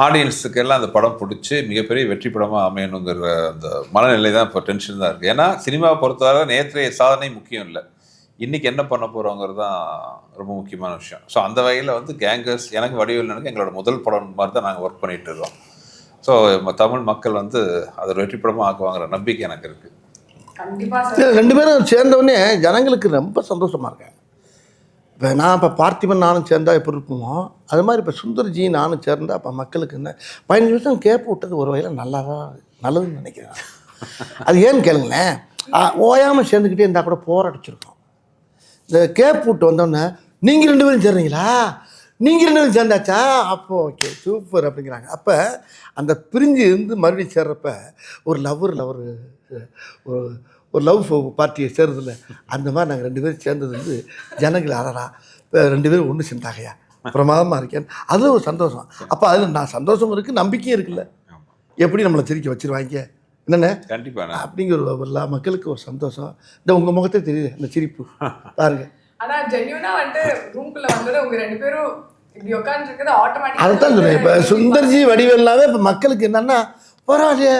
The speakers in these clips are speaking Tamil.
ஆடியன்ஸுக்கு எல்லாம் அந்த படம் பிடிச்சி மிகப்பெரிய வெற்றி படமாக அமையணுங்கிற அந்த மனநிலை தான் இப்போ டென்ஷன் தான் இருக்குது. ஏன்னா சினிமாவை பொறுத்தவரை நேற்றைய சாதனை முக்கியம் இல்லை, இன்றைக்கி என்ன பண்ண போகிறோங்கிறது தான் ரொம்ப முக்கியமான விஷயம். ஸோ அந்த வகையில் வந்து கேங்கர்ஸ் எனக்கு வடிவேலனுக்கு எங்களோட முதல் படம் மாதிரி தான் நாங்கள் ஒர்க் பண்ணிகிட்டு இருக்கோம். ஸோ தமிழ் மக்கள் வந்து அதை வெற்றி படமாக ஆக்குவாங்கிற நம்பிக்கை எனக்கு இருக்குது. கண்டிப்பாக ரெண்டு பேரும் சேர்ந்தவொடனே ஜனங்களுக்கு ரொம்ப சந்தோஷமாக இருக்கேன். இப்போ நான் இப்போ பார்த்திபன் நானும் சேர்ந்தால் எப்படி இருக்குமோ அது மாதிரி இப்போ சுந்தர்ஜி நானும் சேர்ந்தால் இப்போ மக்களுக்கு என்ன 15 நிமிஷம் கேப் விட்டது ஒரு வகையில் நல்லதுன்னு நினைக்கிறேன். அது ஏன்னு கேளுங்களேன், ஓயாமல் சேர்ந்துக்கிட்டே இருந்தால் கூட போராடிச்சிருக்கோம். இந்த கேப் விட்டு வந்தோடனே நீங்கள் 2 பேரும் சேர்றீங்களா, நீங்கள் 2 பேரும் சேர்ந்தாச்சா, அப்போ ஓகே சூப்பர் அப்படிங்கிறாங்க. அப்போ அந்த பிரிஞ்சு இருந்து மறுபடியும் சேர்றப்ப ஒரு ஒரு லவ் பார்ட்டியை சேர்றதில்ல, அந்த மாதிரி நாங்கள் 2 பேரும் சேர்ந்தது வந்து ஜனங்கள் அறறா இப்போ 2 பேரும் ஒன்று சேர்ந்தாகையா பிரமாதமாக இருக்கேன், அது ஒரு சந்தோஷம். அப்போ அதில் நான் சந்தோஷம் இருக்குது, நம்பிக்கையும் இருக்குல்ல, எப்படி நம்மளை சிரிக்க வச்சிருவாங்க என்னென்ன கண்டிப்பாக அப்படிங்கிற எல்லா மக்களுக்கு ஒரு சந்தோஷம். இந்த உங்கள் முகத்தே தெரியுது இந்த சிரிப்பு பாருங்க. ஆனால் ஜென்யூனாக வந்துட்டு ரூம்குள்ளே வந்தது உங்கள் 2 பேரும் இப்படி உட்காந்துருக்குது ஆட்டோமேட்டிக். அதைத்தான் சொல்லுவேன். இப்போ சுந்தர்ஜி வடிவேல்லாவே இப்போ மக்களுக்கு என்னென்னா பரவாயில்லையே,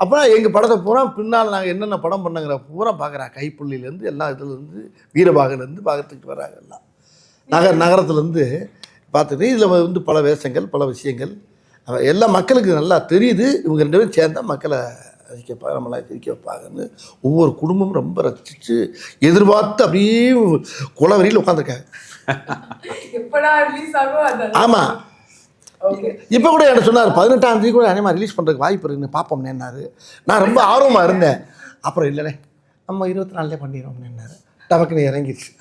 அப்புறம் எங்கள் படத்தை பூரா பின்னால் நாங்கள் என்னென்ன படம் பண்ணுங்கிற பூரா பார்க்குறாங்க. கைப்புள்ளிலேருந்து எல்லா இதுலேருந்து வீரபாகலேருந்து பார்த்துக்கிட்டு வராங்க. எல்லாம் நகரத்துலேருந்து பார்த்துட்டு இதில் வந்து பல வேஷங்கள் பல விஷயங்கள் எல்லா மக்களுக்கு நல்லா தெரியுது. இவங்க 2 பேரும் சேர்ந்தால் மக்களை ரசிக்க நம்மளாம் சிரிக்க வைப்பாங்கன்னு ஒவ்வொரு குடும்பமும் ரொம்ப ரசித்து எதிர்பார்த்து அப்படியே குளவரியில் உட்காந்துருக்காங்க. ஆமாம், இப்போ கூட என்ன சொன்னார் 18ஆம் தேதி கூட அனிமா ரிலீஸ் பண்ணுறதுக்கு வாய்ப்பு இருக்குன்னு பார்ப்போம்னேன்னாரு. நான் ரொம்ப ஆர்வமாக இருந்தேன். அப்புறம் இல்லைண்ணே நம்ம 24 பண்ணிடுவோம்னேன்னாரு. டபக்குன்னு இறங்கிடுச்சு.